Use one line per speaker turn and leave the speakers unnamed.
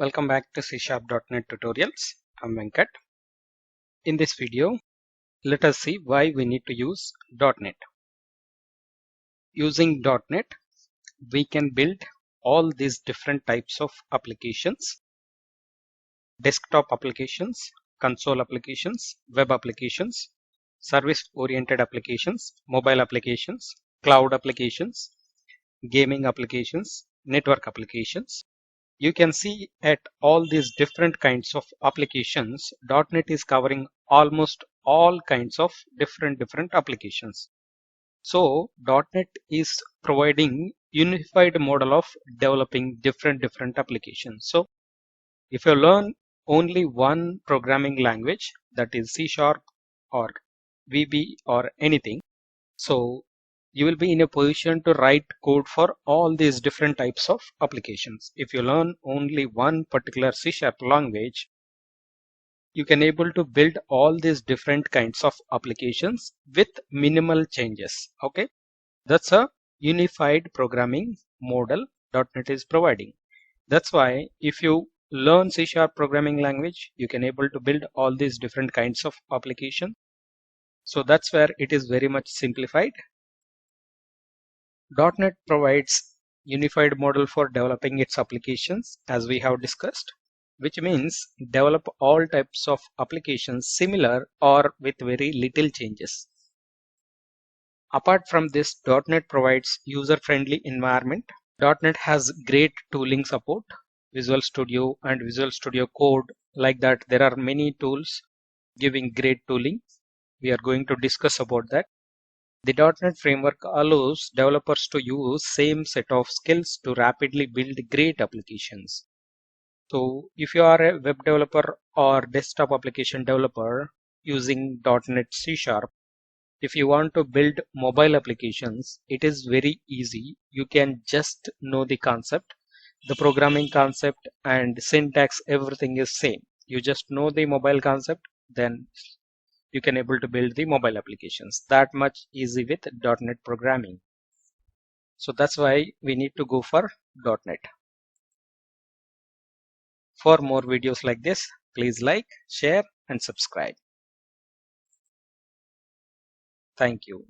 Welcome back to C#.NET Tutorials. I'm Venkat. In this video, let us see why we need to use .NET. Using .NET, we can build all these different types of applications: desktop applications, console applications, web applications, service-oriented applications, mobile applications, cloud applications, gaming applications, network applications. You can see at all these different kinds of applications, .NET is covering almost all kinds of different applications. So .NET is providing unified model of developing different applications. So if you learn only one programming language, that is C# or VB or anything, so you will be in a position to write code for all these different types of applications. If you learn only one particular C# language, you can able to build all these different kinds of applications with minimal changes. Okay, that's a unified programming model .NET is providing. That's why if you learn C# programming language, you can able to build all these different kinds of applications. So that's where it is very much simplified. .NET provides unified model for developing its applications, as we have discussed, which means develop all types of applications similar or with very little changes. Apart from this, .NET provides user-friendly environment. .NET has great tooling support, Visual Studio and Visual Studio Code. Like that, there are many tools giving great tooling. We are going to discuss about that. The .NET framework allows developers to use same set of skills to rapidly build great applications. So if you are a web developer or desktop application developer using .NET C#, if you want to build mobile applications, it is very easy. You can just know the concept, the programming concept and syntax, everything is same. You just know the mobile concept, then you can able to build the mobile applications. That much easy with .NET programming. So that's why we need to go for .NET. For more videos like this, please like, share and subscribe. Thank you.